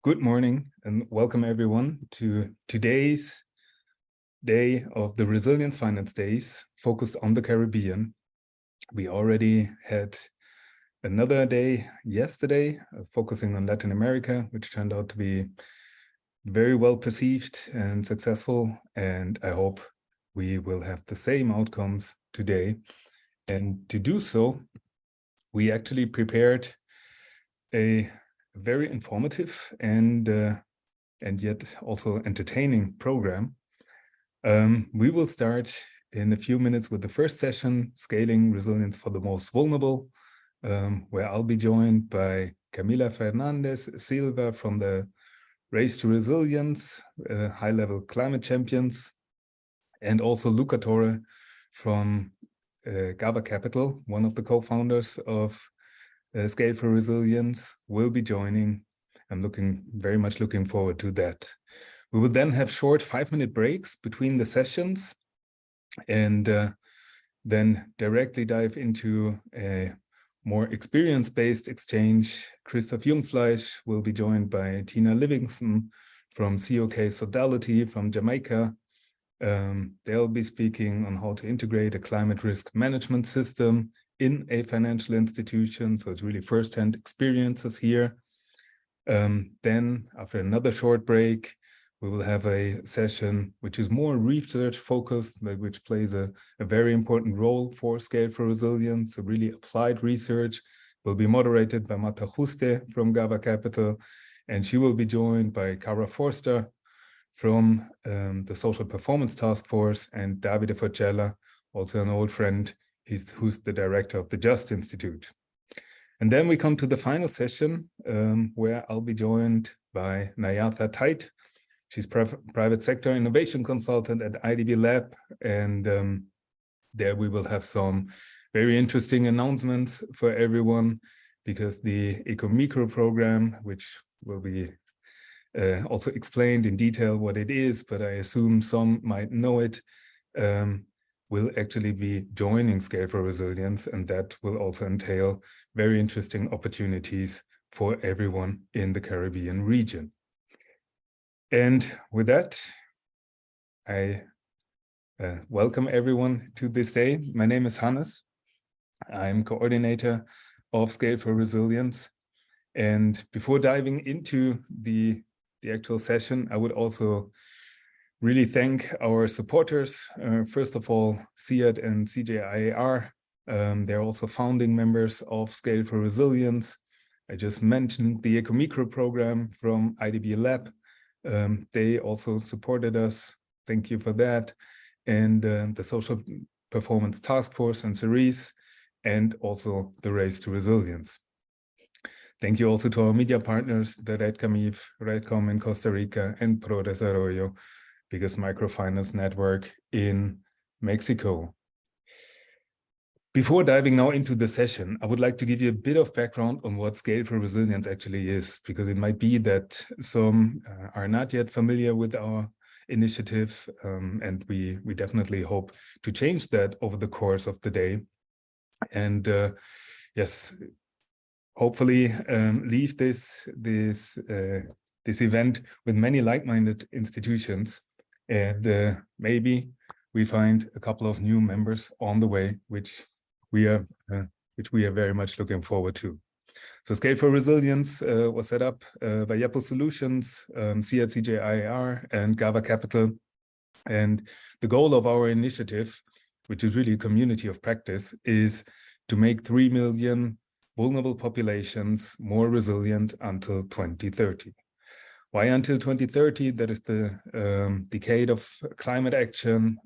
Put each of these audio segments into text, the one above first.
Good morning and welcome everyone to today's day of the Resilience Finance Days focused on the Caribbean. We already had another day yesterday focusing on Latin America, which turned out to be very well perceived and successful. And I hope we will have the same outcomes today. And to do so, we actually prepared a very informative and yet also entertaining program. We will start in a few minutes with the first session, Scaling Resilience for the Most Vulnerable, where I'll be joined by Camila Fernandez Silva from the Race to Resilience, high-level climate champions, and also Luca Torre from GABA Capital, one of the co-founders of Scale for Resilience, will be joining. I'm very much looking forward to that. We will then have short 5-minute breaks between the sessions and then directly dive into a more experience-based exchange. Christoph Jungfleisch will be joined by Tina Livingston from COK Sodality from Jamaica. They'll be speaking on how to integrate a climate risk management system in a financial institution. So it's really first-hand experiences here. Then after another short break, we will have a session which is more research focused, which plays a very important role for Scale for Resilience. So really applied research will be moderated by Marta Juste from GABA Capital, and she will be joined by Cara Forster from the Social Performance Task Force, and Davide Forcella, also an old friend, who's the director of the Just Institute. And then we come to the final session where I'll be joined by Nayatha Tait. She's private sector innovation consultant at IDB Lab. And there we will have some very interesting announcements for everyone, because the Eco-Micro program, which will be also explained in detail what it is, but I assume some might know it, will actually be joining Scale for Resilience, and that will also entail very interesting opportunities for everyone in the Caribbean region. And with that, I welcome everyone to this day. My name is Hannes. I'm coordinator of Scale for Resilience. And before diving into the actual session, I would also really thank our supporters. First of all, CIAD and CJIAR. They're also founding members of Scale for Resilience. I just mentioned the Eco-Micro program from IDB Lab. They also supported us. Thank you for that. And the Social Performance Task Force and Cerise, and also the Race to Resilience. Thank you also to our media partners, the RedCamif, RedCom in Costa Rica, and Pro Desarrollo, biggest microfinance network in Mexico. Before diving now into the session, I would like to give you a bit of background on what Scale for Resilience actually is, because it might be that some are not yet familiar with our initiative, and we definitely hope to change that over the course of the day. And yes, hopefully leave this event with many like-minded institutions. And maybe we find a couple of new members on the way, which we are very much looking forward to. So Scale for Resilience was set up by Yapo Solutions, CJIAR, and GABA Capital. And the goal of our initiative, which is really a community of practice, is to make 3 million vulnerable populations more resilient until 2030. Why until 2030? That is the decade of climate action,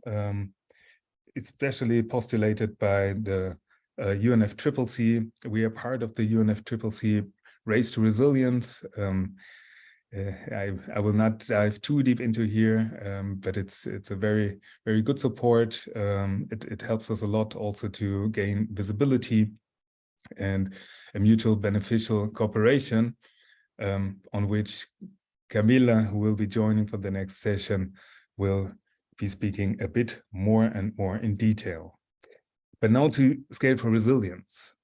especially postulated by the UNFCCC. We are part of the UNFCCC Race to Resilience. I will not dive too deep into here, but it's a very, very good support. It helps us a lot also to gain visibility and a mutual beneficial cooperation, on which Camila, who will be joining for the next session, will be speaking a bit more and more in detail. But now to Scale for Resilience.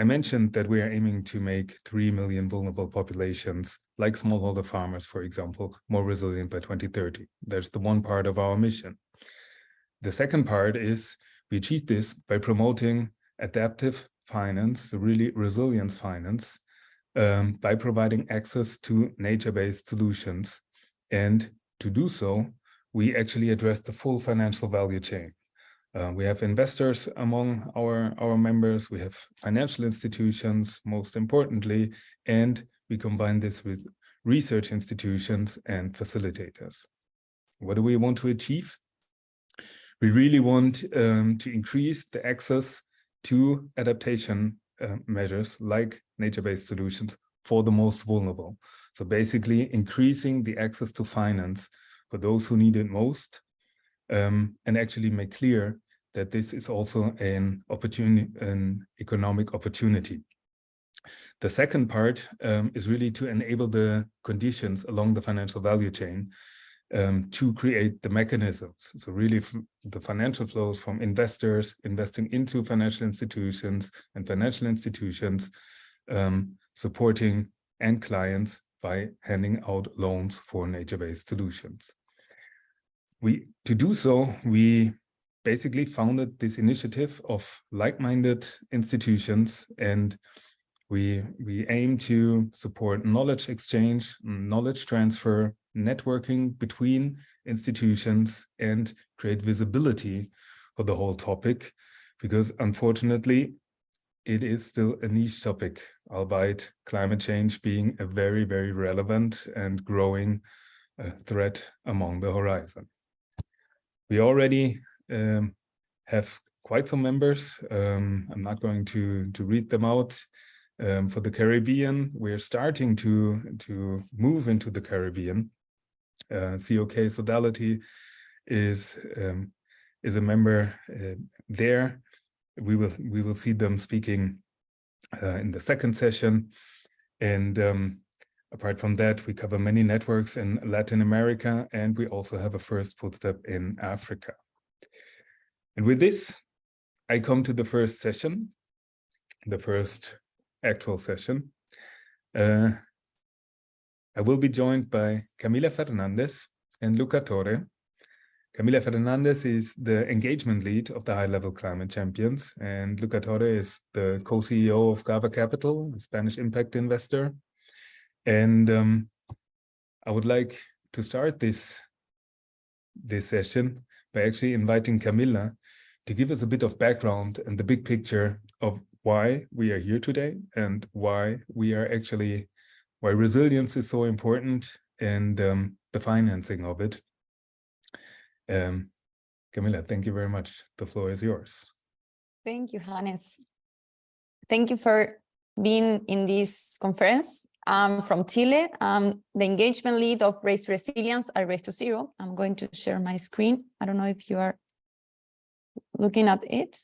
I mentioned that we are aiming to make 3 million vulnerable populations, like smallholder farmers, for example, more resilient by 2030. That's the one part of our mission. The second part is we achieve this by promoting adaptive finance, really resilience finance, by providing access to nature-based solutions. And to do so, we actually address the full financial value chain. We have investors among our members, we have financial institutions, most importantly, and we combine this with research institutions and facilitators. What do we want to achieve? We really want to increase the access to adaptation measures like nature-based solutions for the most vulnerable. So basically increasing the access to finance for those who need it most, and actually make clear that this is also an opportunity, an economic opportunity. The second part is really to enable the conditions along the financial value chain to create the mechanisms. So really the financial flows from investors investing into financial institutions and financial institutions supporting end clients by handing out loans for nature-based solutions. To do so, we basically founded this initiative of like-minded institutions, and we aim to support knowledge exchange, knowledge transfer, networking between institutions, and create visibility for the whole topic, because unfortunately, it is still a niche topic, albeit climate change being a very, very relevant and growing threat among the horizon. We already have quite some members. I'm not going to read them out. For the Caribbean, we're starting to move into the Caribbean. COK Sodality is a member there. We will see them speaking in the second session. And apart from that, we cover many networks in Latin America, and we also have a first footstep in Africa. And with this, I come to the first session, the first actual session. I will be joined by Camila Fernandez and Luca Torre. Camila Fernandez is the engagement lead of the high-level climate champions, and Luca Torre is the co-CEO of Gava Capital, a Spanish impact investor. And I would like to start this session by actually inviting Camila to give us a bit of background and the big picture of why we are here today and why resilience is so important, and the financing of it. Camila, thank you very much. The floor is yours. Thank you, Hannes. Thank you for being in this conference. I'm from Chile. I'm the engagement lead of Race to Resilience and Race to Zero. I'm going to share my screen. I don't know if you are looking at it.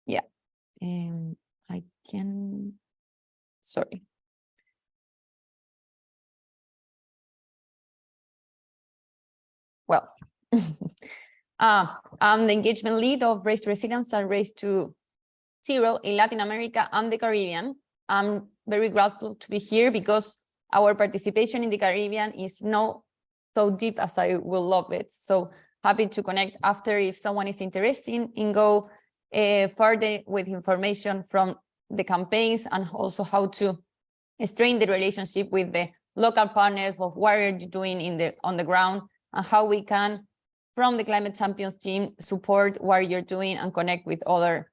Yeah, I can, sorry. Well, I'm the engagement lead of Race to Resilience and Race to Zero in Latin America and the Caribbean. I'm very grateful to be here because our participation in the Caribbean is not so deep as I will love it. So happy to connect after if someone is interested in go further with information from the campaigns and also how to strengthen the relationship with the local partners of what are you doing on the ground and how we can, from the Climate Champions team, support what you're doing and connect with other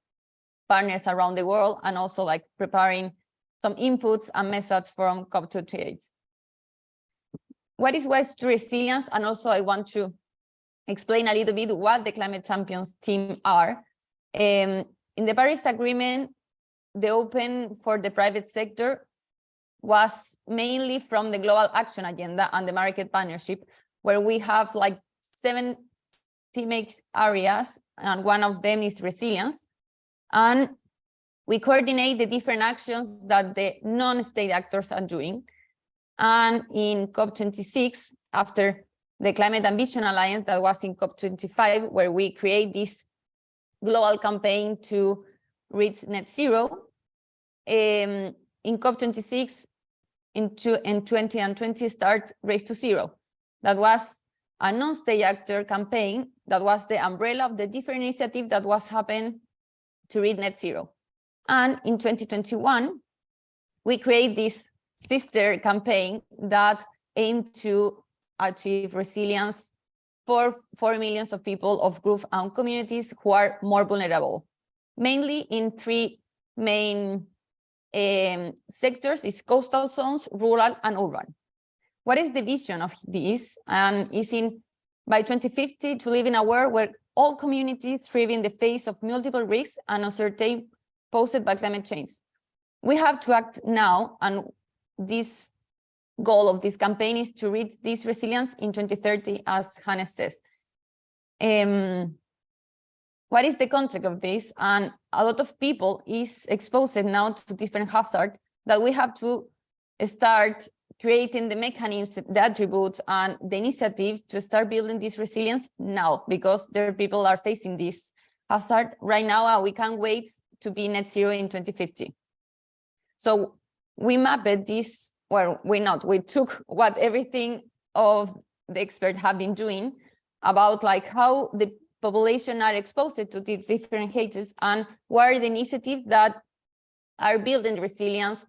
partners around the world, and also like preparing some inputs and messages from COP28. What is Race to Resilience? And also I want to explain a little bit what the Climate Champions team are. In the Paris Agreement, the open for the private sector was mainly from the Global Action Agenda and the Market Partnership, where we have like 7 thematic areas, and one of them is resilience. And we coordinate the different actions that the non-state actors are doing. And in COP26, after the Climate Ambition Alliance that was in COP25, where we create this global campaign to reach net zero. In COP26 in 2020 start Race to Zero. That was a non-state actor campaign that was the umbrella of the different initiatives that was happening to reach net zero. And in 2021, we create this sister campaign that aimed to achieve resilience for 4 million of people of groups and communities who are more vulnerable, mainly in 3 main sectors: is coastal zones, rural, and urban. What is the vision of this? And is in by 2050 to live in a world where all communities thrive in the face of multiple risks and uncertainty posed by climate change. We have to act now, and this goal of this campaign is to reach this resilience in 2030, as Hannes says. What is the context of this? And a lot of people is exposed now to different hazards that we have to start creating the mechanisms, the attributes, and the initiative to start building this resilience now, because there people are facing this hazard right now, and we can't wait to be net zero in 2050. So we mapped this, well, we took what everything of the experts have been doing about like how the population are exposed to these different hazards and what are the initiatives that are building resilience,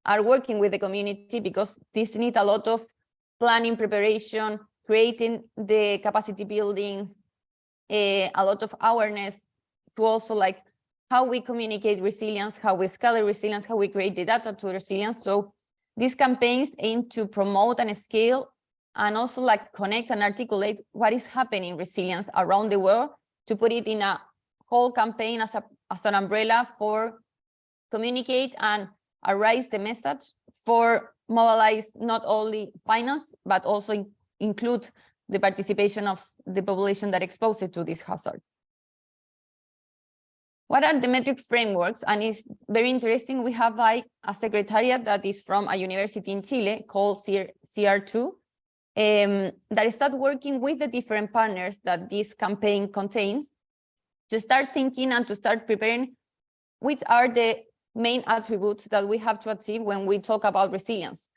are working with the community, because this needs a lot of planning, preparation, creating the capacity building, a lot of awareness to also like how we communicate resilience, how we scale resilience, how we create the data to resilience. So these campaigns aim to promote and scale and also like connect and articulate what is happening in resilience around the world, to put it in a whole campaign as an umbrella for communicate and arise the message, for mobilize not only finance, but also include the participation of the population that exposed to this hazard. What are the metric frameworks? And it's very interesting. We have like a secretariat that is from a university in Chile called CR2, that start working with the different partners that this campaign contains to start thinking and to start preparing which are the main attributes that we have to achieve when we talk about resilience.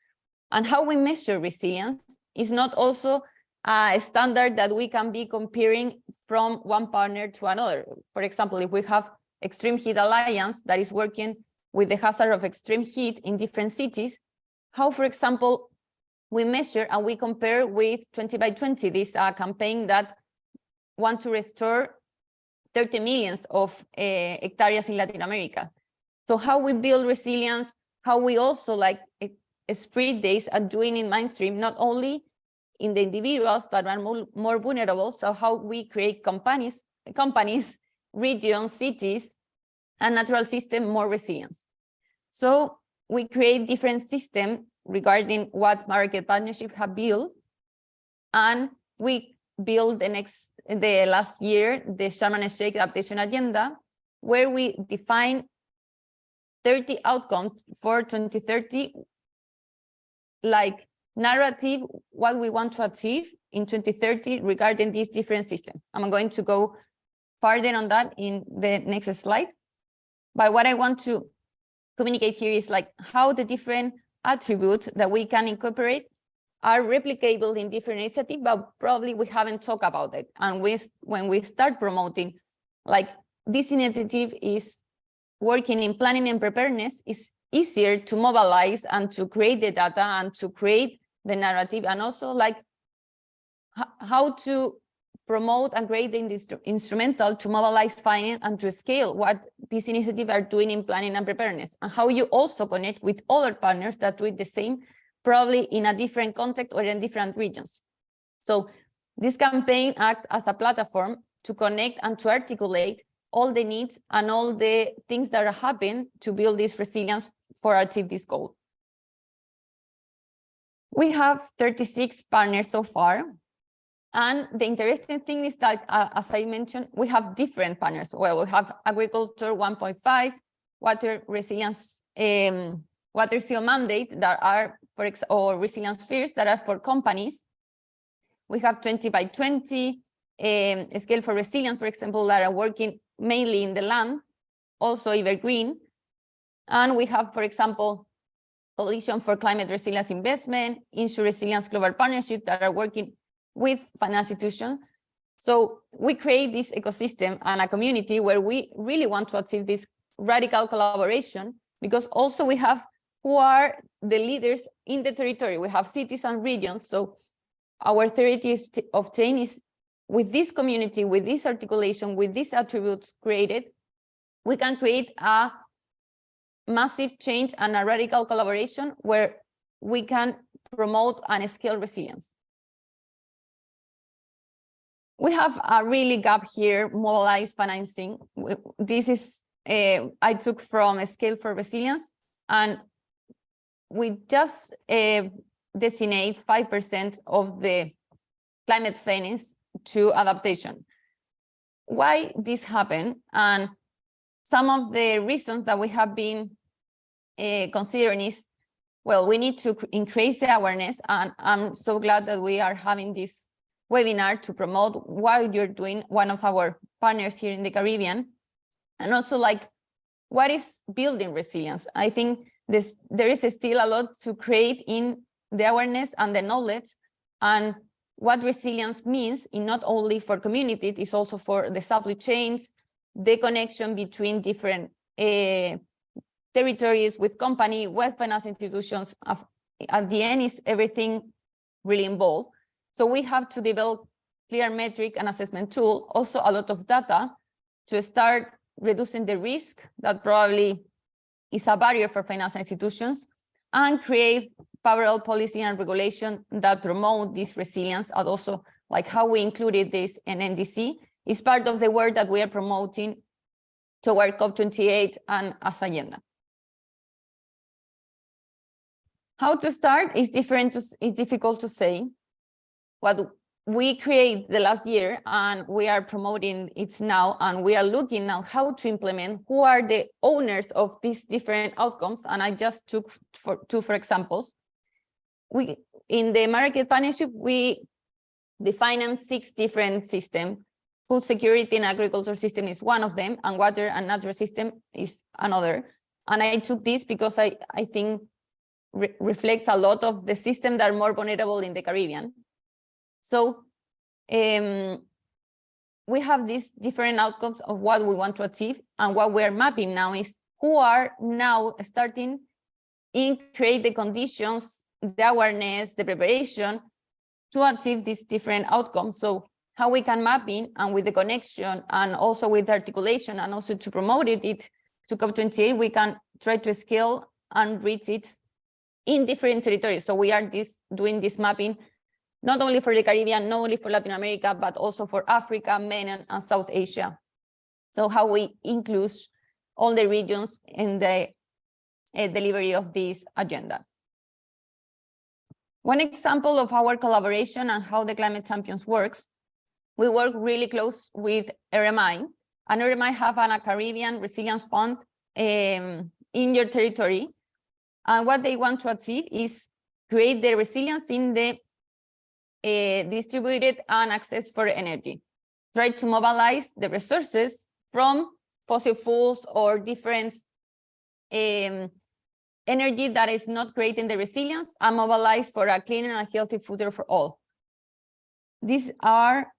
And how we measure resilience is not also a standard that we can be comparing from one partner to another. For example, if we have Extreme Heat Alliance that is working with the hazard of extreme heat in different cities, how, for example, we measure and we compare with 20 by 20, this campaign that want to restore 30 million of hectares in Latin America. So how we build resilience, how we also like spread this and doing in mainstream, not only in the individuals that are more vulnerable, so how we create companies, regions, cities, and natural system more resilience. So we create different systems regarding what market partnerships have built, and we build the last year the Sharm el-Sheikh adaptation agenda, where we define 30 outcomes for 2030, like narrative, what we want to achieve in 2030 regarding these different systems. I'm going to go further on that in the next slide. But what I want to communicate here is like how the different attributes that we can incorporate are replicable in different initiatives, but probably we haven't talked about it. And when we start promoting, like this initiative is working in planning and preparedness, is easier to mobilize and to create the data and to create the narrative, and also like how to promote and create the instrumental to mobilize finance and to scale what these initiatives are doing in planning and preparedness, and how you also connect with other partners that do it the same, probably in a different context or in different regions. So this campaign acts as a platform to connect and to articulate all the needs and all the things that are happening to build this resilience for achieve this goal. We have 36 partners so far. And the interesting thing is that, as I mentioned, we have different partners. Well, we have agriculture 1.5, water resilience, water seal mandate that are or resilience spheres that are for companies. We have 20 by 20, scale for resilience, for example, that are working mainly in the land, also evergreen. And we have, for example, Coalition for Climate Resilience Investment, Insure Resilience Global Partnership that are working with financial institutions. So we create this ecosystem and a community where we really want to achieve this radical collaboration, because also we have who are the leaders in the territory. We have cities and regions. So our theory of change is with this community, with this articulation, with these attributes created, we can create a massive change and a radical collaboration where we can promote and scale resilience. We have a really gap here, mobilized financing. This is, I took from a Scale for Resilience, and we just designate 5% of the climate finance to adaptation. Why this happened? And some of the reasons that we have been considering is, well, we need to increase the awareness, and I'm so glad that we are having this webinar to promote what you're doing, one of our partners here in the Caribbean, and also like what is building resilience. I think there is still a lot to create in the awareness and the knowledge, and what resilience means in not only for community, it is also for the supply chains, the connection between different territories with company, with financial institutions. At the end is everything really involved. So we have to develop clear metric and assessment tool, also a lot of data to start reducing the risk that probably is a barrier for financial institutions, and create parallel policy and regulation that promote this resilience, and also like how we included this in NDC is part of the work that we are promoting toward COP28 and as agenda. How to start is difficult to say. What we create the last year, and we are promoting it now, and we are looking now how to implement, who are the owners of these different outcomes. And I just took two for examples. We, in the market partnership, we define 6 different systems. Food security and agriculture system is one of them, and water and natural system is another. And I took this because I think reflects a lot of the systems that are more vulnerable in the Caribbean. So we have these different outcomes of what we want to achieve, and what we're mapping now is who are now starting in create the conditions, the awareness, the preparation to achieve these different outcomes. So how we can map in, and with the connection and also with the articulation, and also to promote it to COP28, we can try to scale and reach it in different territories. So we are doing this mapping not only for the Caribbean, not only for Latin America, but also for Africa, MENA, and South Asia. So how we include all the regions in the delivery of this agenda. One example of our collaboration and how the Climate Champions works, we work really close with RMI, and RMI have a Caribbean Resilience Fund in your territory. And what they want to achieve is create the resilience in the distributed and access for energy. Try to mobilize the resources from fossil fuels or different energy that is not creating the resilience, and mobilize for a cleaner and healthy future for all. These are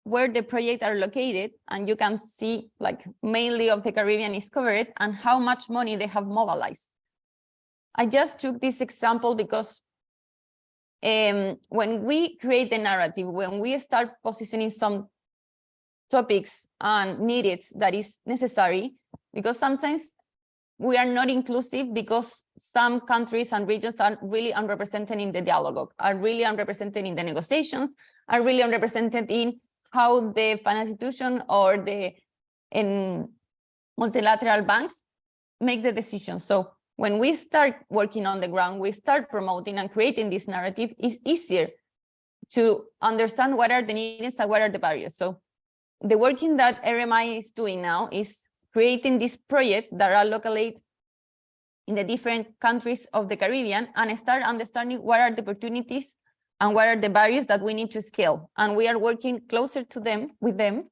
where the projects are located, and you can see like mainly of the Caribbean is covered and how much money they have mobilized. I just took this example because when we create the narrative, when we start positioning some topics and needs that is necessary, because sometimes we are not inclusive because some countries and regions are really unrepresented in the dialogue, are really unrepresented in the negotiations, are really unrepresented in how the financial institution or the multilateral banks make the decisions. So when we start working on the ground, we start promoting and creating this narrative, it's easier to understand what are the needs and what are the barriers. So the working that RMI is doing now is creating this project that are locally in the different countries of the Caribbean, and start understanding what are the opportunities and what are the barriers that we need to scale. And we are working closer to them, with them,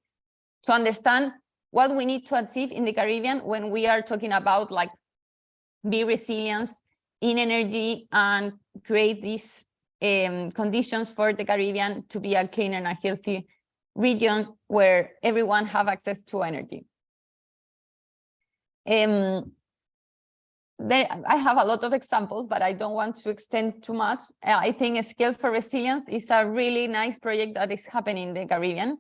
to understand what we need to achieve in the Caribbean when we are talking about like be resilient in energy and create these conditions for the Caribbean to be a cleaner and healthy region where everyone have access to energy. I have a lot of examples, but I don't want to extend too much. I think Scale for Resilience is a really nice project that is happening in the Caribbean.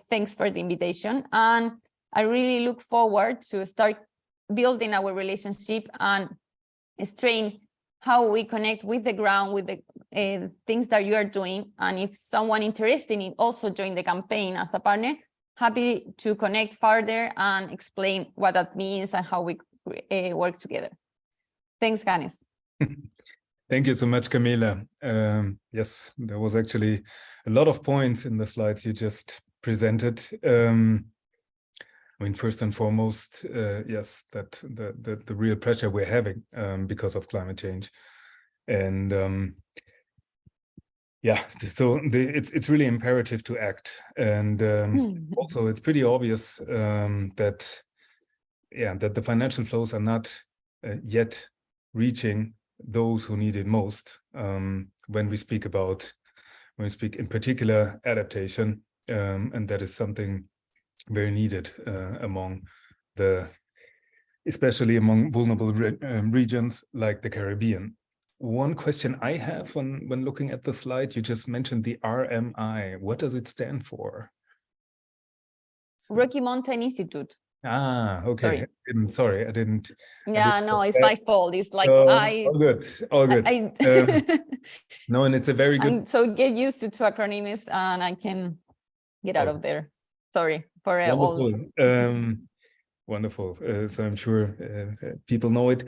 Thanks for the invitation. And I really look forward to start building our relationship and strain how we connect with the ground, with the things that you are doing. And if someone interested in also join the campaign as a partner, happy to connect further and explain what that means and how we work together. Thanks, Ganes. Thank you so much, Camila. Yes, there was actually a lot of points in the slides you just presented. I mean, first and foremost, yes, that the real pressure we're having because of climate change, and yeah, so it's really imperative to act, and also it's pretty obvious that the financial flows are not yet reaching those who need it most when we speak in particular adaptation, and that is something very needed especially among vulnerable regions like the Caribbean. One question I have when looking at the slide, you just mentioned the RMI. What does it stand for? Rocky Mountain Institute. Ah, okay. Sorry, I didn't. Yeah, no, it's my fault. It's like all good, all good. No, and it's a very good. And so get used to acronyms, and I can get out of there. Sorry for wonderful. all. Wonderful. So I'm sure people know it.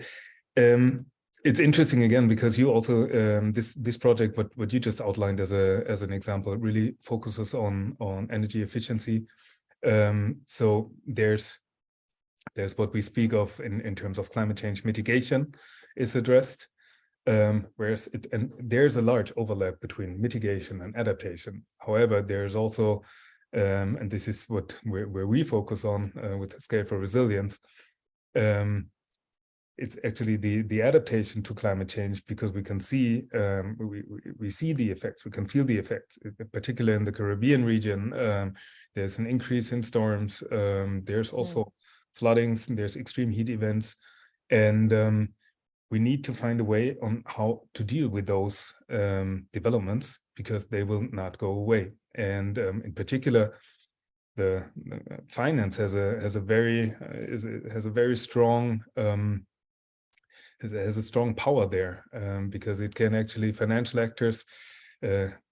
It's interesting again because you also this project, what you just outlined as an example, really focuses on energy efficiency. So there's what we speak of in terms of climate change mitigation is addressed. Whereas there's a large overlap between mitigation and adaptation. However, there's also and this is where we focus on with Scale for Resilience. It's actually the adaptation to climate change, because we can see we see the effects, we can feel the effects, particularly in the Caribbean region. There's an increase in storms. There's also floodings. There's extreme heat events, and we need to find a way on how to deal with those developments, because they will not go away. And in particular, the finance has a very strong has a strong power there, because it can actually, financial actors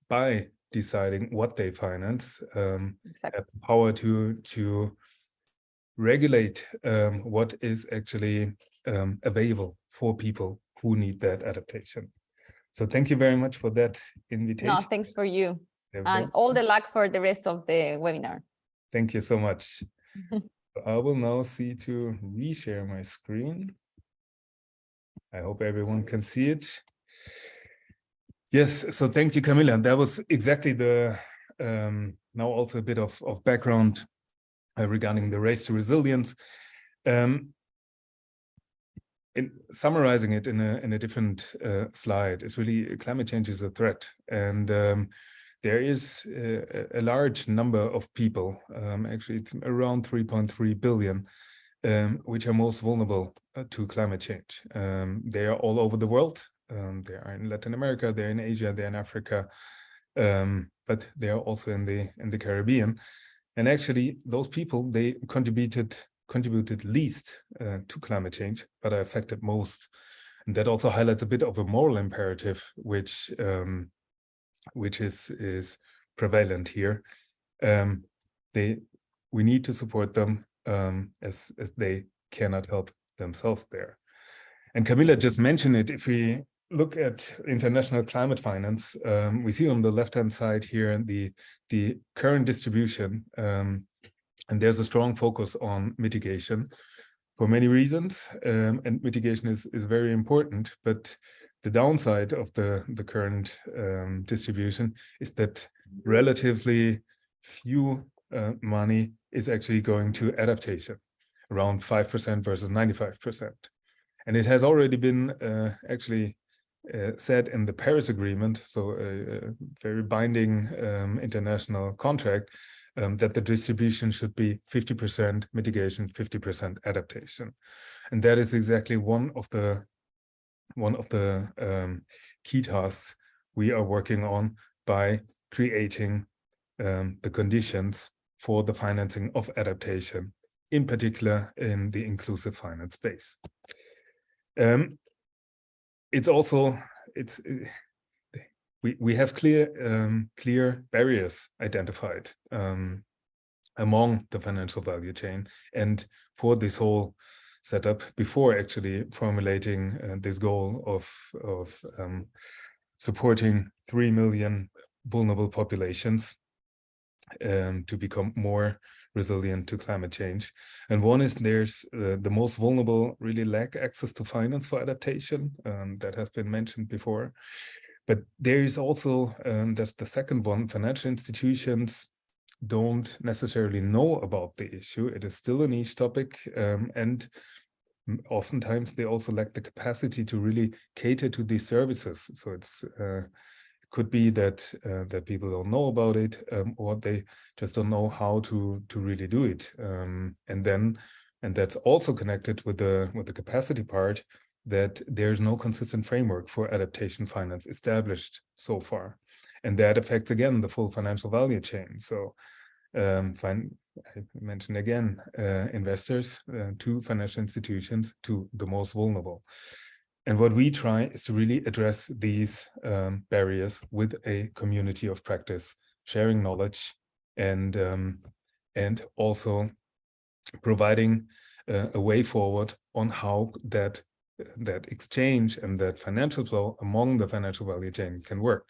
by deciding what they finance Exactly. have the power to regulate what is actually available for people who need that adaptation. So thank you very much for that invitation. No, thanks for you. And all the luck for the rest of the webinar. Thank you so much. I will now see to reshare my screen. I hope everyone can see it. Yes, so thank you, Camila. That was exactly the, now also a bit of background regarding the race to resilience. In summarizing it in a different slide, it's really climate change is a threat, and there is a large number of people, actually around 3.3 billion, which are most vulnerable to climate change. They are all over the world. They are in Latin America, they're in Asia, they're in Africa, but they are also in the Caribbean. And actually, those people, they contributed least to climate change, but are affected most. And that also highlights a bit of a moral imperative, which is prevalent here. We need to support them as they cannot help themselves there. And Camila just mentioned it. If we look at international climate finance, we see on the left-hand side here the current distribution, and there's a strong focus on mitigation for many reasons, and mitigation is very important. But the downside of the current distribution is that relatively few money is actually going to adaptation, around 5% versus 95%. And it has already been actually said in the Paris Agreement, so a very binding international contract, that the distribution should be 50% mitigation, 50% adaptation. And that is exactly one of the key tasks we are working on by creating the conditions for the financing of adaptation, in particular in the inclusive finance space. It's also, we have clear barriers identified among the financial value chain, and for this whole setup before actually formulating this goal of supporting 3 million vulnerable populations to become more resilient to climate change. And one is there's the most vulnerable really lack access to finance for adaptation. That has been mentioned before. But there is also, that's the second one, financial institutions don't necessarily know about the issue. It is still a niche topic, and oftentimes they also lack the capacity to really cater to these services. So it's could be that that people don't know about it, or they just don't know how to really do it. And that's also connected with the capacity part, that there's no consistent framework for adaptation finance established so far. And that affects, again, the full financial value chain. So I mentioned again, investors to financial institutions, to the most vulnerable. And what we try is to really address these barriers with a community of practice, sharing knowledge, and also providing a way forward on how that exchange and that financial flow among the financial value chain can work.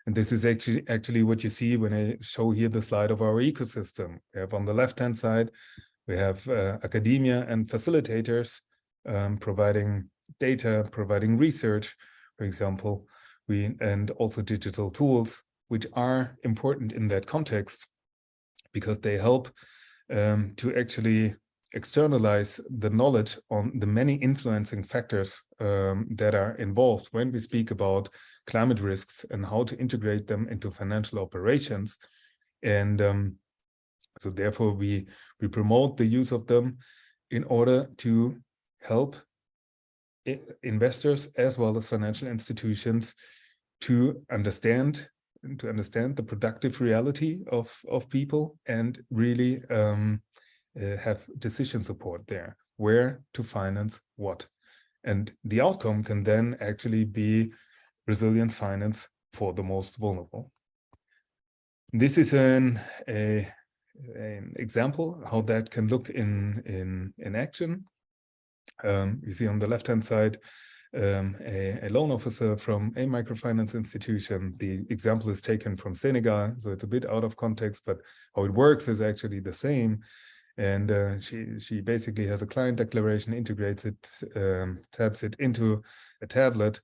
And this is actually what you see when I show here the slide of our ecosystem. We have on the left-hand side, we have academia and facilitators providing data, providing research, for example, and also digital tools, which are important in that context because they help to actually externalize the knowledge on the many influencing factors that are involved when we speak about climate risks and how to integrate them into financial operations. And so therefore we promote the use of them in order to help investors as well as financial institutions to understand the productive reality of people and really have decision support there, where to finance what. And the outcome can then actually be resilience finance for the most vulnerable. This is an example how that can look in action. You see on the left-hand side a loan officer from a microfinance institution. The example is taken from Senegal, so it's a bit out of context, but how it works is actually the same. And she basically has a client declaration, integrates it, taps it into a tablet,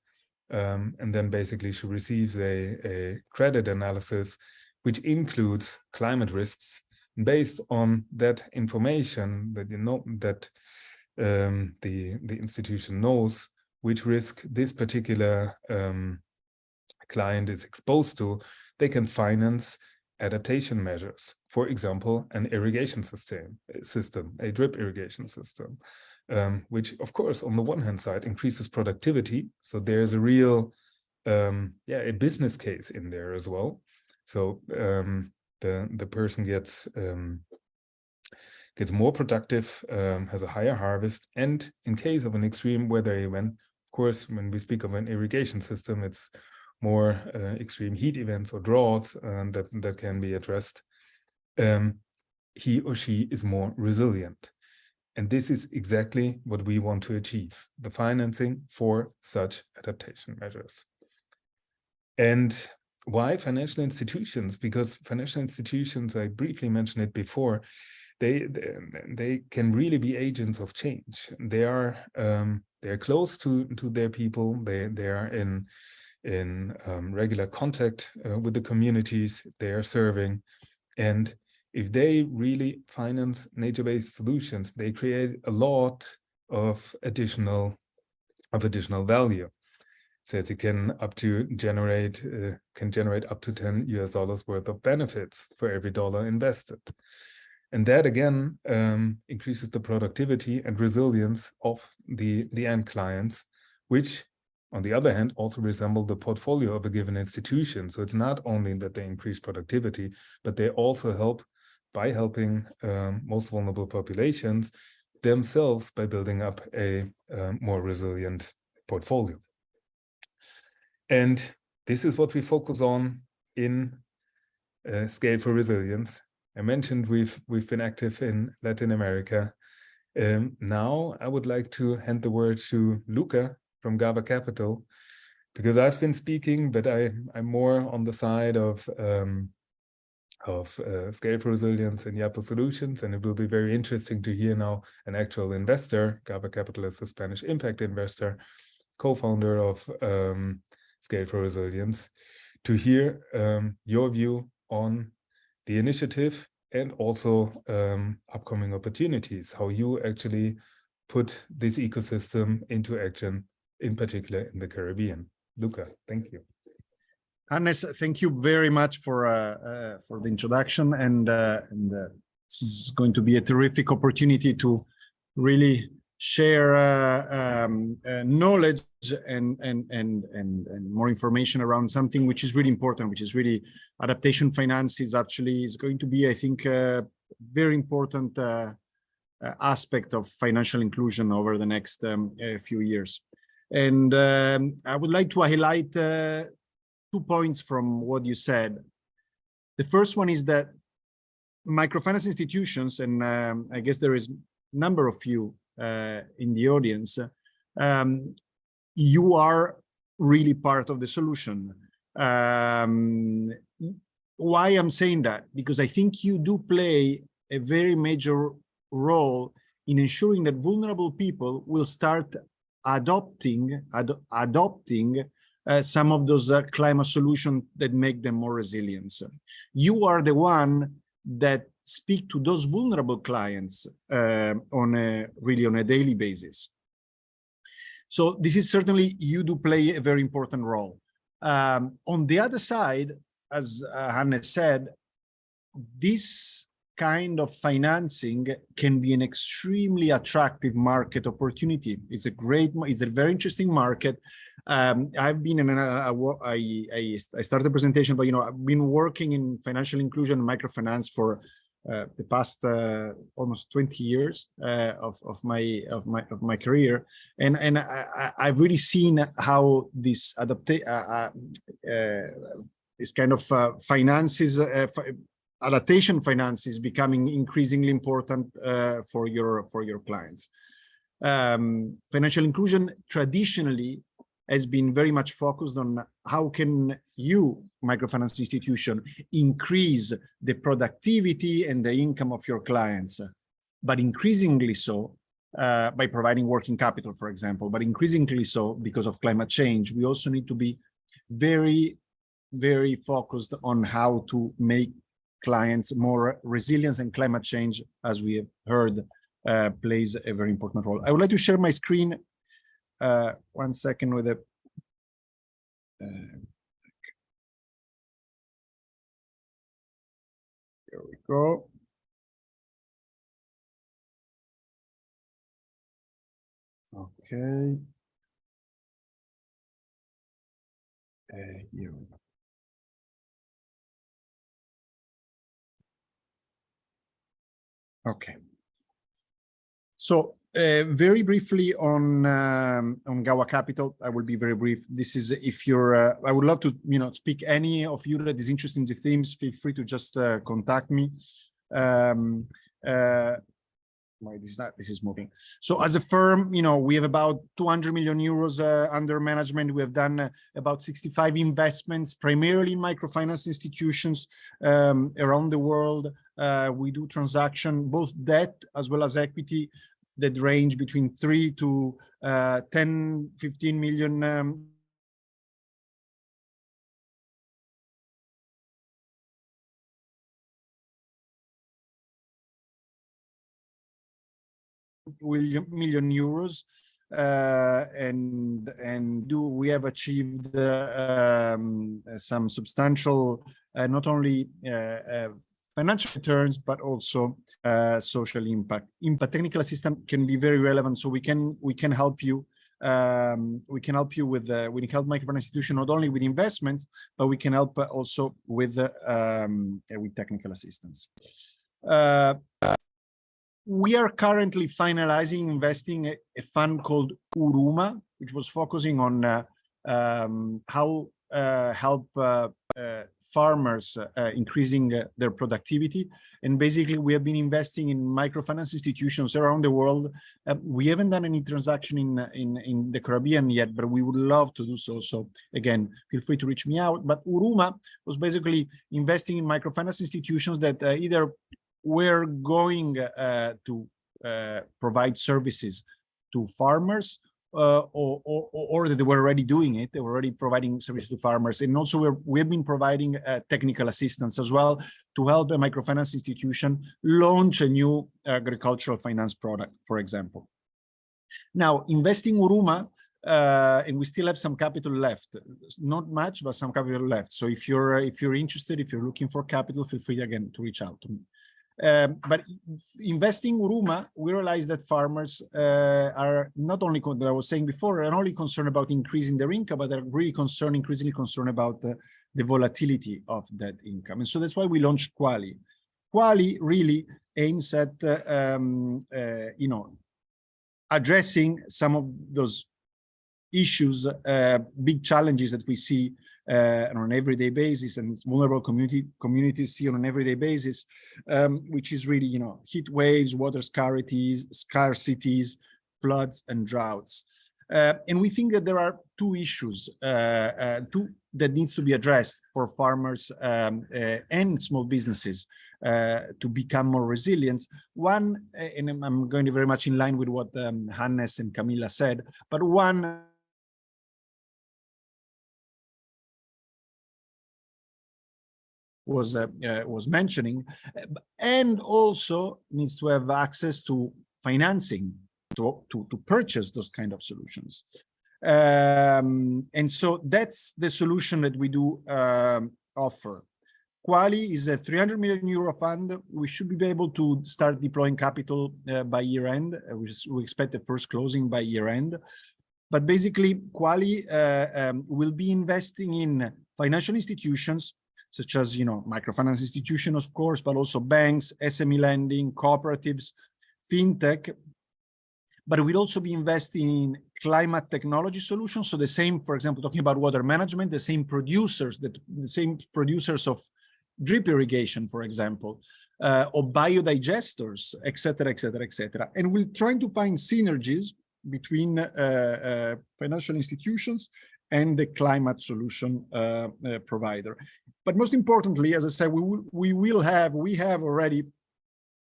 and then basically she receives a credit analysis, which includes climate risks. Based on that information, that that the institution knows which risk this particular client is exposed to, they can finance adaptation measures. For example, an irrigation system, a drip irrigation system, which of course, on the one hand side, increases productivity. So there's a real, a business case in there as well. So the person gets more productive, has a higher harvest, and in case of an extreme weather event, of course, when we speak of an irrigation system, it's more extreme heat events or droughts that can be addressed. He or she is more resilient. And this is exactly what we want to achieve, the financing for such adaptation measures. And why financial institutions? Because financial institutions, I briefly mentioned it before, they can really be agents of change. They're close to their people. They are in regular contact with the communities they are serving, and if they really finance nature-based solutions, they create a lot of additional value. Says you can generate up to $10 worth of benefits for every dollar invested. And that again increases the productivity and resilience of the end clients, which on the other hand also resemble the portfolio of a given institution. So it's not only that they increase productivity, but they also help by helping most vulnerable populations themselves by building up a more resilient portfolio. And this is what we focus on in Scale for Resilience. I mentioned we've been active in Latin America. Now I would like to hand the word to Luca from GABA Capital, because I've been speaking, but I'm more on the side of Scale for Resilience and YAPO Solutions, and it will be very interesting to hear now an actual investor. GABA Capital is a Spanish impact investor, co-founder of Scale for Resilience, to hear your view on the initiative and also upcoming opportunities, how you actually put this ecosystem into action, in particular in the Caribbean. Luca, thank you. Hannes, thank you very much for the introduction, and this is going to be a terrific opportunity to really share knowledge and more information around something which is really important, which is really adaptation finance is going to be, I think, a very important aspect of financial inclusion over the next few years. And I would like to highlight 2 points from what you said. The first one is that microfinance institutions, and I guess there is a number of you in the audience, you are really part of the solution. Why I'm saying that? Because I think you do play a very major role in ensuring that vulnerable people will start adopting some of those climate solutions that make them more resilient. You are the one that speak to those vulnerable clients really on a daily basis. So this is certainly, you do play a very important role. On the other side, as Hannes said, this kind of financing can be an extremely attractive market opportunity. It's a very interesting market. I've been in I started the presentation, but I've been working in financial inclusion and microfinance for the past almost 20 years of my career, and I've really seen how this this kind of adaptation finance is becoming increasingly important for your clients. Financial inclusion traditionally has been very much focused on how can you, microfinance institution, increase the productivity and the income of your clients, but increasingly so by providing working capital, for example, but increasingly so because of climate change. We also need to be very, very focused on how to make clients more resilient, and climate change, as we have heard, plays a very important role. I would like to share my screen 1 second with a here we go. Okay. Here we go. Okay. So very briefly on GABA Capital, I will be very brief. This is, if you're, I would love to, speak any of you that is interested in the themes, feel free to just contact me. Why this is moving. So as a firm, we have about 200 million euros under management. We have done about 65 investments, primarily in microfinance institutions around the world. We do transaction, both debt as well as equity, that range between 3 to 10, 15 million million euros. We have achieved some substantial, not only financial returns, but also social impact. Technical assistance can be very relevant, so we can help you. We can help you with we can help microfinance institution not only with investments, but we can help also with technical assistance. We are currently finalizing investing a fund called Uruma, which was focusing on how help farmers increasing their productivity. And basically, we have been investing in microfinance institutions around the world. We haven't done any transaction in the Caribbean yet, but we would love to do so. So again, feel free to reach me out. But Uruma was basically investing in microfinance institutions that either were going to provide services to farmers, or that they were already doing it. They were already providing services to farmers. And also we have been providing technical assistance as well to help a microfinance institution launch a new agricultural finance product, for example. Now, investing Uruma, and we still have some capital left, not much, but some capital left. So if you're interested, if you're looking for capital, feel free again to reach out to me. But investing Uruma, we realize that farmers are not only, I was saying before, are not only concerned about increasing their income, but they're really increasingly concerned about the volatility of that income. And so that's why we launched Quali. Quali really aims at, addressing some of those issues, big challenges that we see on an everyday basis, and vulnerable communities see on an everyday basis, which is really, heat waves, water scarcities, floods, and droughts. And we think that there are two issues that needs to be addressed for farmers and small businesses to become more resilient. One, and I'm going to very much in line with what Hannes and Camilla said, but one was mentioning, and also needs to have access to financing to purchase those kind of solutions. And so that's the solution that we do offer. Quali is a 300 million euro fund. We should be able to start deploying capital by year end. We expect the first closing by year end. But basically, Quali will be investing in financial institutions, such as, microfinance institutions, of course, but also banks, SME lending, cooperatives, fintech. But we'll also be investing in climate technology solutions. So the same, for example, talking about water management, the same producers of drip irrigation, for example, or biodigesters, et cetera, et cetera, et cetera. And we're trying to find synergies between financial institutions and the climate solution provider. But most importantly, as I said, we have already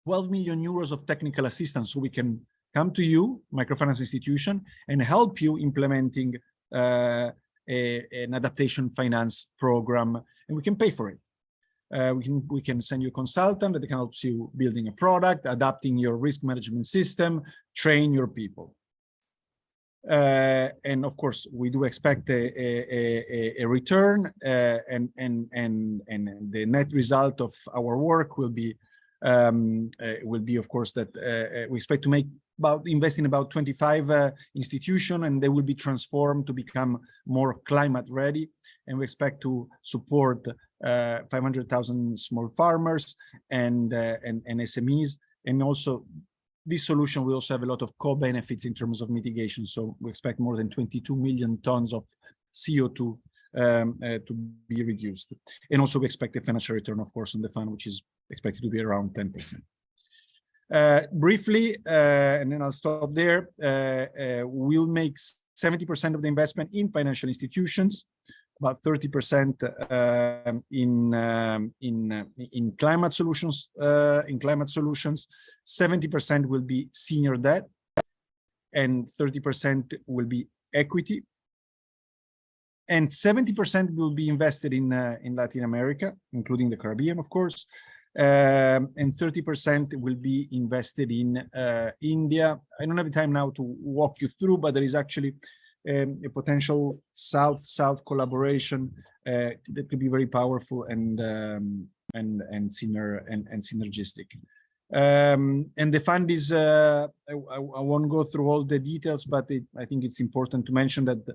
12 million euros of technical assistance, so we can come to you, microfinance institution, and help you implementing an adaptation finance program, and we can pay for it. We can send you a consultant that can help you building a product, adapting your risk management system, train your people. And of course, we do expect a return, and the net result of our work will be, of course, that we expect to invest in about 25 institutions, and they will be transformed to become more climate ready. And we expect to support 500,000 small farmers and SMEs, and also this solution will also have a lot of co-benefits in terms of mitigation. So we expect more than 22 million tons of CO2 to be reduced. And also we expect a financial return, of course, on the fund, which is expected to be around 10%. Briefly, and then I'll stop there, we'll make 70% of the investment in financial institutions, about 30% in climate solutions. 70% will be senior debt, and 30% will be equity, and 70% will be invested in Latin America, including the Caribbean, of course. and 30% will be invested in India. I don't have the time now to walk you through, but there is actually a potential South-South collaboration that could be very powerful and synergistic. And the fund is, I won't go through all the details, but I think it's important to mention that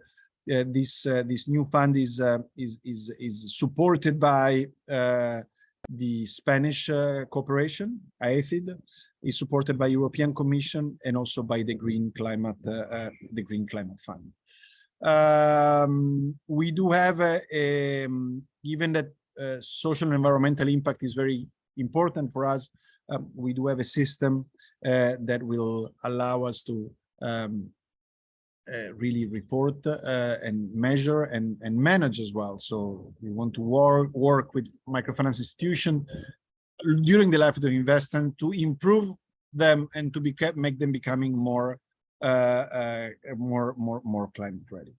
this new fund is supported by the Spanish cooperation, AECID, is supported by European Commission and also by the Green Climate Fund. We do have, given that social and environmental impact is very important for us, we do have a system that will allow us to really report and measure and manage as well. So we want to work with microfinance institutions during the life of the investment to improve them and to make them becoming more climate ready.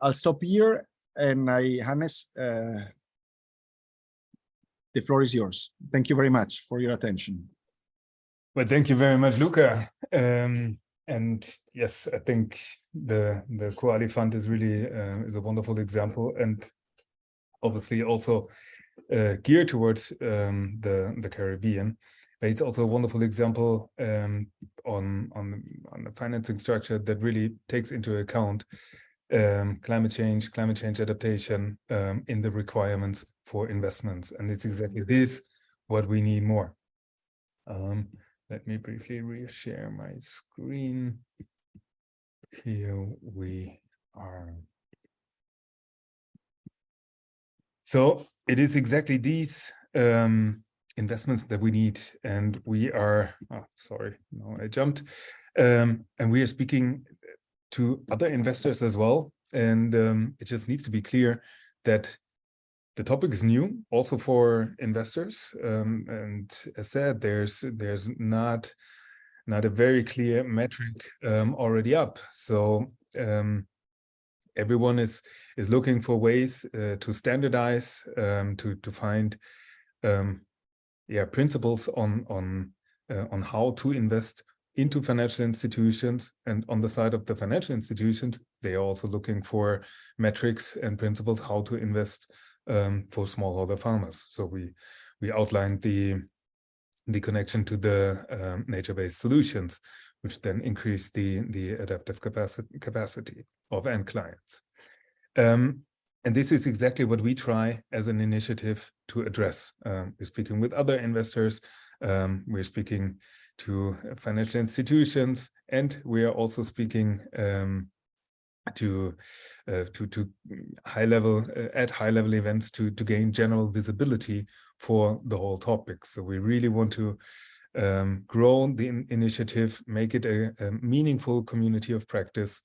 I'll stop here, and Hannes, the floor is yours. Thank you very much for your attention. Well, thank you very much, Luca. And yes, I think the Koali Fund is really is a wonderful example, and obviously also geared towards the Caribbean. But it's also a wonderful example on the financing structure that really takes into account climate change adaptation in the requirements for investments. And it's exactly this what we need more. Let me briefly reshare my screen. Here we are. So it is exactly these investments that we need, and we are, sorry, no, I jumped. And we are speaking to other investors as well. And it just needs to be clear that the topic is new also for investors. And as said, there's not a very clear metric already up. So everyone is looking for ways to standardize, to find principles on how to invest into financial institutions. And on the side of the financial institutions, they are also looking for metrics and principles how to invest for smallholder farmers. So we outlined the connection to the nature-based solutions, which then increase the adaptive capacity of end clients. And this is exactly what we try as an initiative to address. We're speaking with other investors, we're speaking to financial institutions, and we are also speaking to high-level events to gain general visibility for the whole topic. So we really want to grow the initiative, make it a meaningful community of practice.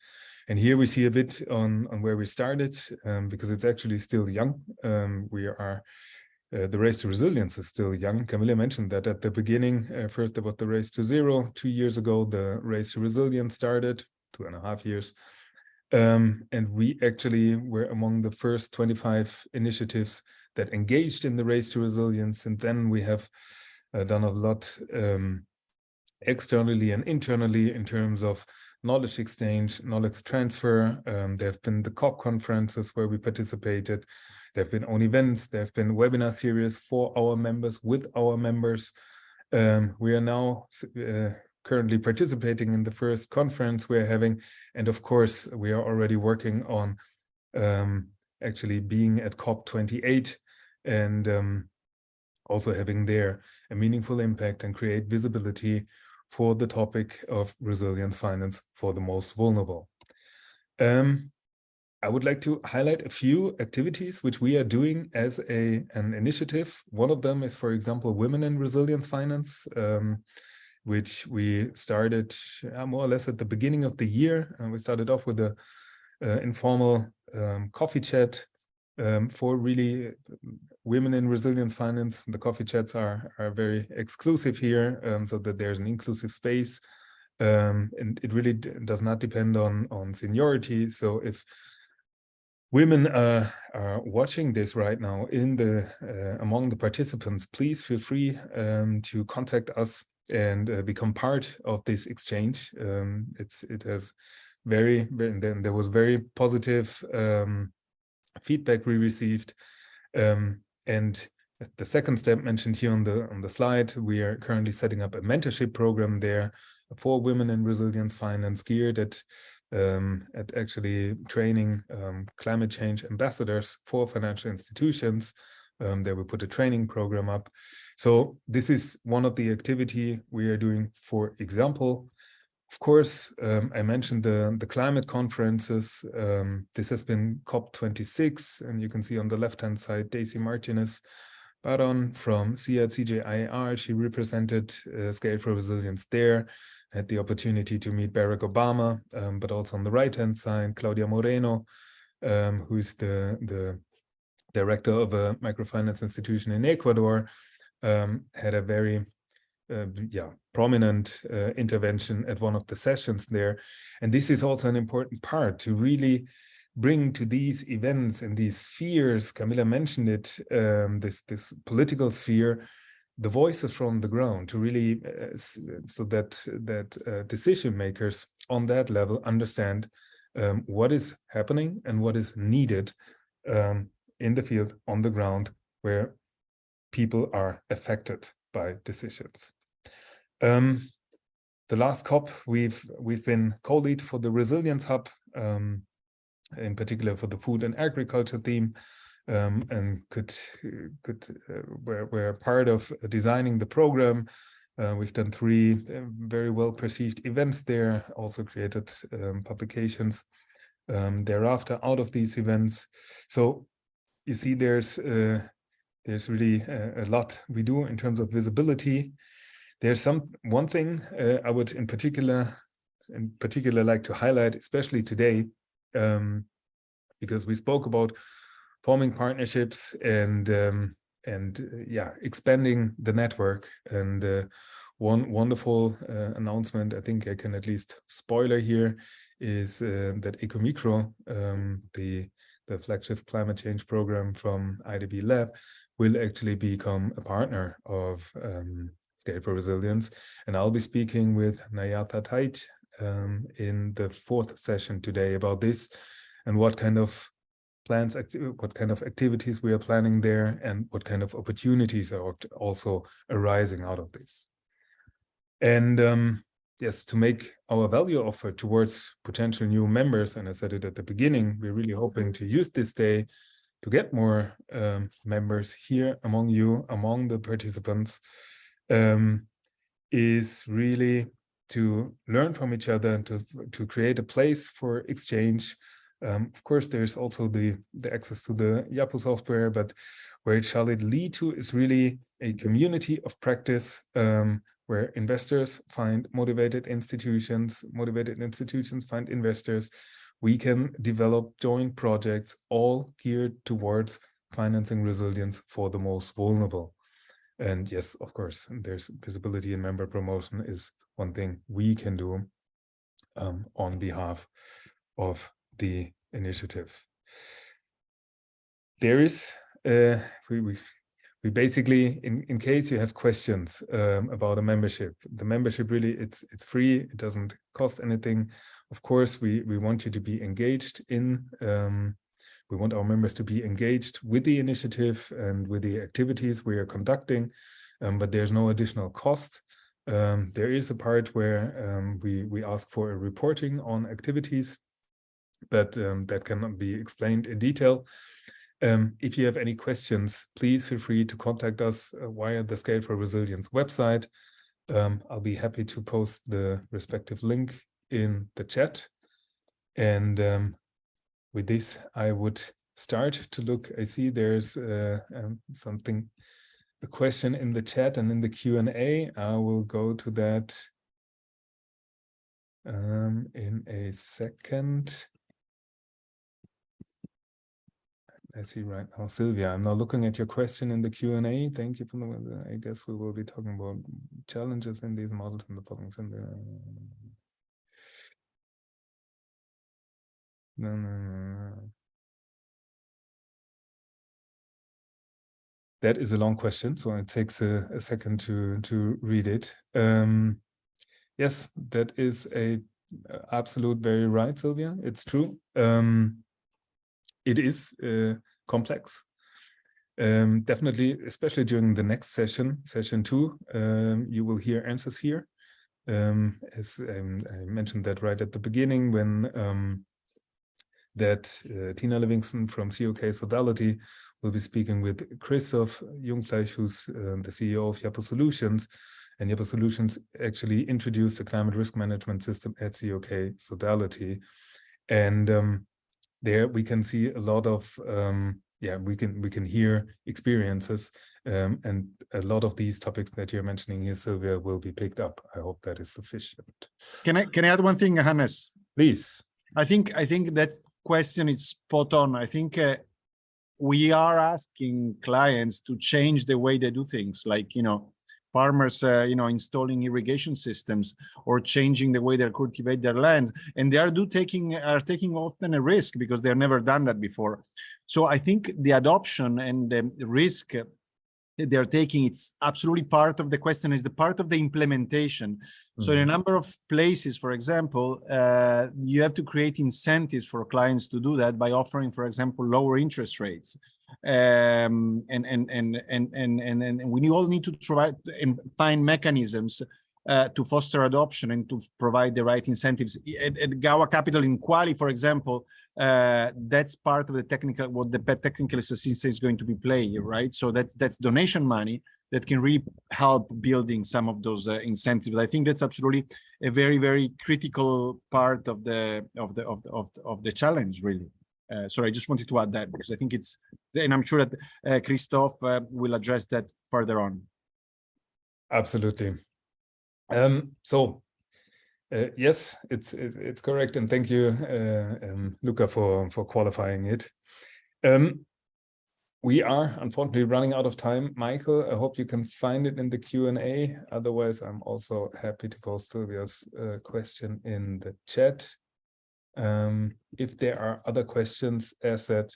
And here we see a bit on where we started, because it's actually still young. We are the race to resilience is still young. Camilla mentioned that at the beginning. First there was the race to zero. 2 years ago, the race to resilience started, 2.5 years. And we actually were among the first 25 initiatives that engaged in the race to resilience. And then we have done a lot externally and internally in terms of knowledge exchange, knowledge transfer. There have been the COP conferences where we participated. There have been own events. There have been webinar series for our members, with our members. We are now currently participating in the first conference we're having. And of course, we are already working on actually being at COP28 and also having there a meaningful impact and create visibility for the topic of resilience finance for the most vulnerable. I would like to highlight a few activities which we are doing as an initiative. One of them is, for example, Women in Resilience Finance, which we started more or less at the beginning of the year. And we started off with a informal coffee chat for really women in resilience finance. The coffee chats are very exclusive here, so that there's an inclusive space. And it really does not depend on seniority. So if women are watching this right now in the among the participants, please feel free to contact us and become part of this exchange. It has there was very positive feedback we received, and the second step mentioned here on the slide, we are currently setting up a mentorship program there for women in resilience finance, geared at actually training climate change ambassadors for financial institutions. There we put a training program up. So this is one of the activity we are doing. For example, of course, I mentioned the climate conferences. This has been COP26, and you can see on the left-hand side, Daisy Martinez Baron from CJIR. She represented Scale for Resilience there. Had the opportunity to meet Barack Obama, but also on the right-hand side, Claudia Moreno, who is the director of a microfinance institution in Ecuador, had a very prominent intervention at one of the sessions there. And this is also an important part to really bring to these events and these spheres, Camilla mentioned it, this political sphere, the voices from the ground, to really so that decision makers on that level understand what is happening and what is needed in the field, on the ground, where people are affected by decisions. The last COP, we've been co-lead for the Resilience Hub, in particular for the food and agriculture theme, and we're part of designing the program. We've done 3 very well perceived events there, also created publications thereafter out of these events. So you see there's really a lot we do in terms of visibility. There's one thing I would in particular like to highlight, especially today, because we spoke about forming partnerships and expanding the network. And one wonderful announcement, I think I can at least spoiler here, is that Ecomicro, the flagship climate change program from IDB Lab, will actually become a partner of Scale for Resilience. And I'll be speaking with Nayata Tait in the 4th session today about this and what kind of plans, what kind of activities we are planning there, and what kind of opportunities are also arising out of this. And yes, to make our value offer towards potential new members, and I said it at the beginning, we're really hoping to use this day to get more members here among you, among the participants, is really to learn from each other and to create a place for exchange. Of course, there's also the access to the Yapu software, but where shall it lead to is really a community of practice, where investors find motivated institutions find investors. We can develop joint projects, all geared towards financing resilience for the most vulnerable. And yes, of course, there's visibility and member promotion is one thing we can do on behalf of the initiative. There is, we basically, in case you have questions about a membership, the membership really, it's free, it doesn't cost anything. Of course, we want you to be engaged in, we want our members to be engaged with the initiative and with the activities we are conducting, but there's no additional cost. There is a part where we ask for a reporting on activities, but that cannot be explained in detail. If you have any questions, please feel free to contact us via the Scale for Resilience website. I'll be happy to post the respective link in the chat. And with this, I would start to look. I see there's something, a question in the chat and in the Q&A. I will go to that in a second. I see right now, Sylvia, I'm now looking at your question in the Q&A. Thank you for the, I guess we will be talking about challenges in these models and the problems in the, no. That is a long question, so it takes a second to read it. Yes, that is a absolute very right, Sylvia. It's true. It is complex. Definitely, especially during the next session, session 2, you will hear answers here. As I mentioned that right at the beginning when Tina Livingston from COK Sodality will be speaking with Christoph Jungfleisch, who's the CEO of Yapo Solutions. And Yapo Solutions actually introduced a climate risk management system at COK Sodality. And there we can see a lot of, we can hear experiences, and a lot of these topics that you're mentioning here, Sylvia, will be picked up. I hope that is sufficient. Can I add one thing, Hannes? Please. I think that question is spot on. I think we are asking clients to change the way they do things, like, farmers, installing irrigation systems or changing the way they cultivate their lands, and they are taking often a risk because they've never done that before. So I think the adoption and the risk they're taking, it's absolutely part of the question, is the part of the implementation. So in a number of places, for example, you have to create incentives for clients to do that by offering, for example, lower interest rates. And we all need to try and find mechanisms to foster adoption and to provide the right incentives. At Gawa Capital in Quali, for example, that's part of the technical, what the technical assistance is going to be playing, right? So that's donation money that can really help building some of those incentives. I think that's absolutely a very, very critical part of the challenge, really. So I just wanted to add that because I think it's, and I'm sure that Christoph will address that further on. Absolutely. Yes, it's correct, and thank you, Luca, for qualifying it. We are unfortunately running out of time. Michael, I hope you can find it in the Q&A. Otherwise, I'm also happy to post Sylvia's question in the chat. If there are other questions, as said,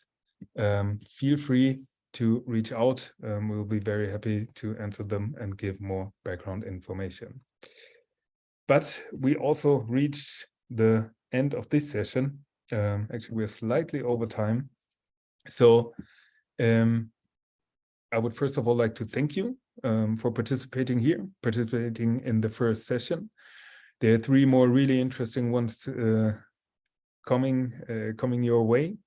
feel free to reach out. We'll be very happy to answer them and give more background information. But we also reached the end of this session. Actually, we're slightly over time. So I would first of all like to thank you for participating in the first session. There are 3 more really interesting ones coming your way.